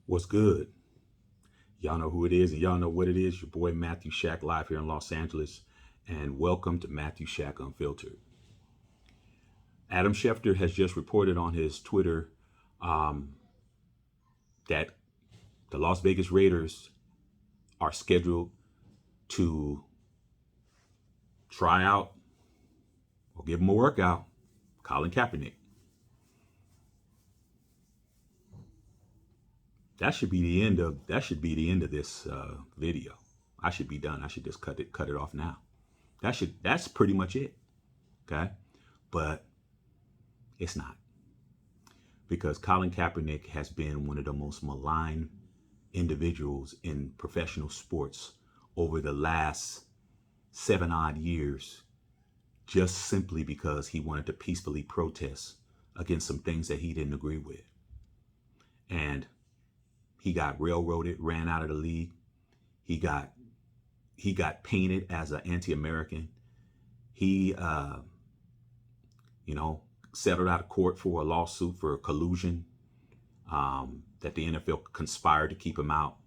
What's good? Y'all know who it is and y'all know what it is. Your boy Matthew Shack live here in Los Angeles. And welcome to Matthew Shack Unfiltered. Adam Schefter has just reported on his Twitter that the Las Vegas Raiders are scheduled to try out or give him a workout Colin Kaepernick. That should be the end of this video. I should be done. I should just cut it off now. That's pretty much it. Okay? But it's not. Because Colin Kaepernick has been one of the most maligned individuals in professional sports over the last 7 odd years, just simply because he wanted to peacefully protest against some things that he didn't agree with. And he got railroaded, ran out of the league. He got painted as an anti-American. He, settled out of court for a lawsuit for collusion that the NFL conspired to keep him out.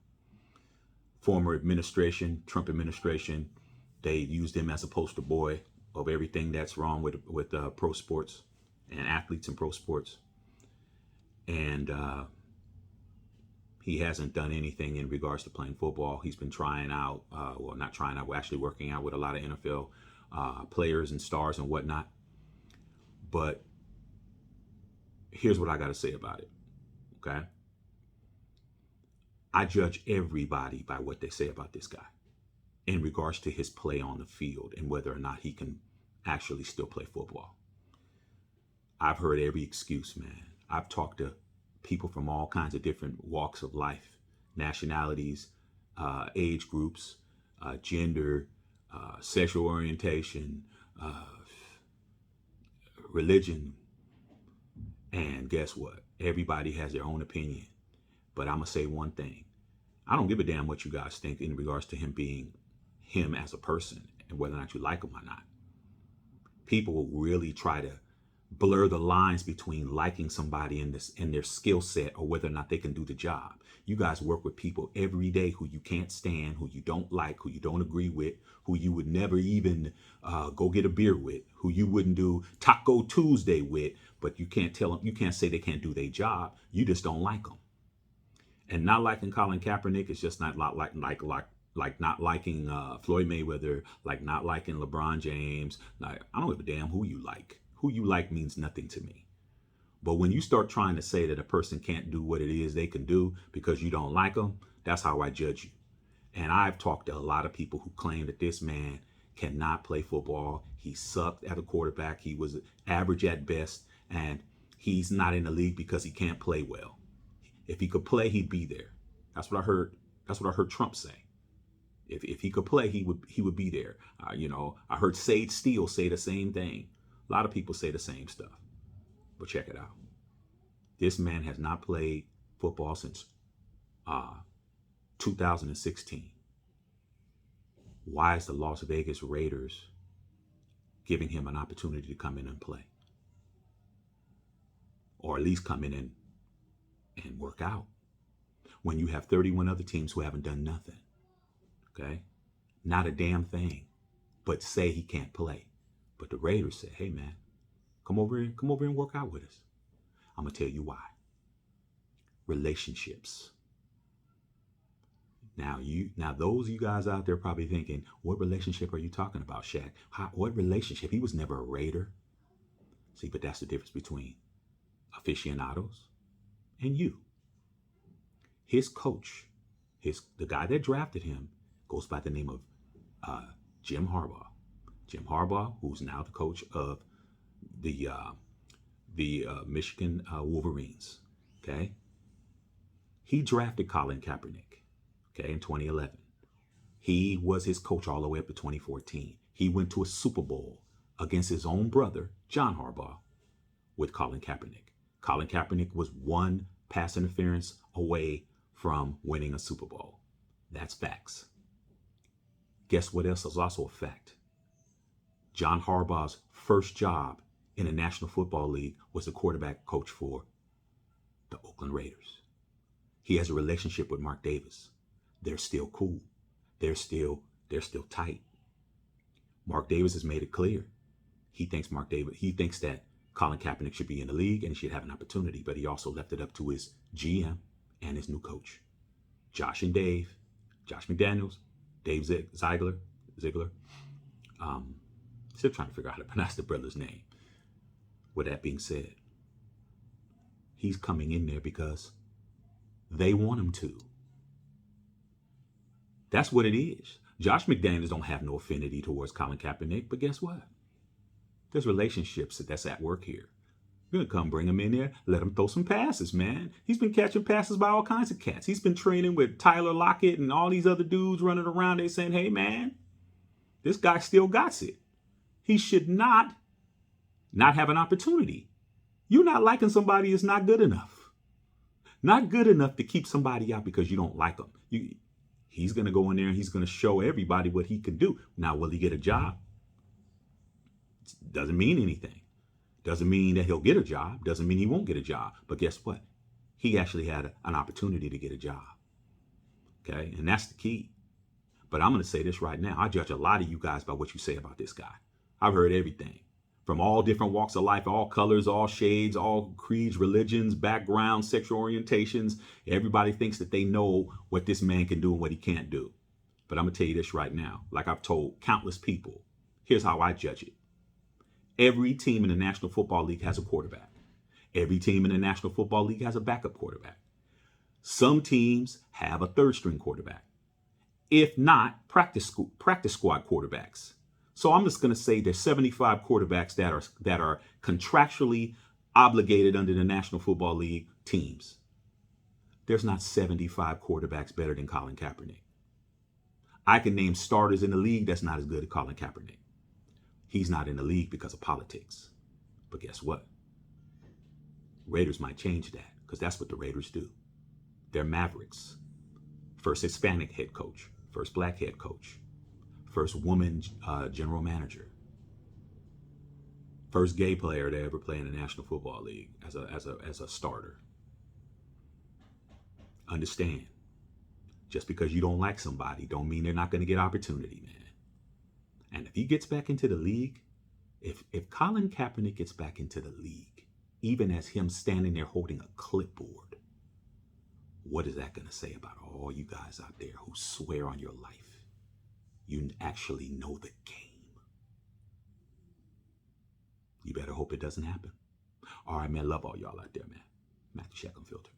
Former administration, Trump administration, they used him as a poster boy of everything that's wrong with pro sports and athletes in pro sports. And he hasn't done anything in regards to playing football. He's been trying out, not trying out, we're actually working out with a lot of NFL players and stars and whatnot. But here's what I got to say about it, okay? I judge everybody by what they say about this guy in regards to his play on the field and whether or not he can actually still play football. I've heard every excuse, man. I've talked to people from all kinds of different walks of life, nationalities, age groups, gender, sexual orientation, religion. And guess what? Everybody has their own opinion. But I'm going to say one thing. I don't give a damn what you guys think in regards to him being him as a person and whether or not you like him or not. People will really try to blur the lines between liking somebody in their skill set or whether or not they can do the job. You guys work with people every day who you can't stand, who you don't like, who you don't agree with, who you would never even go get a beer with, who you wouldn't do Taco Tuesday with, but you can't tell them, you can't say they can't do their job. You just don't like them. And not liking Colin Kaepernick is just not like not liking Floyd Mayweather, like not liking LeBron James. Like, I don't give a damn who you like. Who you like means nothing to me. But when you start trying to say that a person can't do what it is they can do because you don't like them, that's how I judge you. And I've talked to a lot of people who claim that this man cannot play football. He sucked at a quarterback. He was average at best. And he's not in the league because he can't play well. If he could play, he'd be there. That's what I heard. That's what I heard Trump say. If he could play, he would be there. I heard Sage Steele say the same thing. A lot of people say the same stuff. But check it out. This man has not played football since 2016. Why is the Las Vegas Raiders giving him an opportunity to come in and play? Or at least come in and work out when you have 31 other teams who haven't done nothing. Okay? Not a damn thing, but say he can't play. But the Raiders say, hey man, come over and work out with us. I'm gonna tell you why. Relationships. Now those of you guys out there probably thinking, what relationship are you talking about, Shaq? What relationship? He was never a Raider. See, but that's the difference between aficionados and you. His coach, the guy that drafted him, goes by the name of Jim Harbaugh. Jim Harbaugh, who's now the coach of the Michigan Wolverines. Okay, he drafted Colin Kaepernick. Okay, in 2011, he was his coach all the way up to 2014. He went to a Super Bowl against his own brother, John Harbaugh, with Colin Kaepernick. Colin Kaepernick was one pass interference away from winning a Super Bowl. That's facts. Guess what else is also a fact? John Harbaugh's first job in the National Football League was the quarterback coach for the Oakland Raiders. He has a relationship with Mark Davis. They're still cool. They're still tight. Mark Davis has made it clear. He thinks that Colin Kaepernick should be in the league and he should have an opportunity, but he also left it up to his GM and his new coach, Josh McDaniels, Dave Ziegler. Still trying to figure out how to pronounce the brother's name. With that being said, he's coming in there because they want him to. That's what it is. Josh McDaniels don't have no affinity towards Colin Kaepernick, but guess what? There's relationships that's at work here. You're going to come bring him in there, let him throw some passes, man. He's been catching passes by all kinds of cats. He's been training with Tyler Lockett and all these other dudes running around. They saying, hey, man, this guy still got it. He should not have an opportunity. You're not liking somebody is not good enough. Not good enough to keep somebody out because you don't like them. He's going to go in there and he's going to show everybody what he can do. Now, will he get a job? Doesn't mean anything. Doesn't mean that he'll get a job. Doesn't mean he won't get a job. But guess what? He actually had an opportunity to get a job. Okay? And that's the key. But I'm going to say this right now. I judge a lot of you guys by what you say about this guy. I've heard everything from all different walks of life, all colors, all shades, all creeds, religions, backgrounds, sexual orientations. Everybody thinks that they know what this man can do and what he can't do. But I'm going to tell you this right now. Like I've told countless people, here's how I judge it. Every team in the National Football League has a quarterback. Every team in the National Football League has a backup quarterback. Some teams have a third string quarterback. If not, practice squad quarterbacks. So I'm just going to say there's 75 quarterbacks that are contractually obligated under the National Football League teams. There's not 75 quarterbacks better than Colin Kaepernick. I can name starters in the league that's not as good as Colin Kaepernick. He's not in the league because of politics. But guess what? Raiders might change that because that's what the Raiders do. They're mavericks. First Hispanic head coach, first black head coach, first woman general manager, first gay player to ever play in the National Football League as a starter. Understand, just because you don't like somebody don't mean they're not going to get opportunity, man. And if he gets back into the league, if Colin Kaepernick gets back into the league, even as him standing there holding a clipboard, what is that going to say about all you guys out there who swear on your life you actually know the game? You better hope it doesn't happen. All right, man. Love all y'all out there, man. Matthew Shack Unfiltered.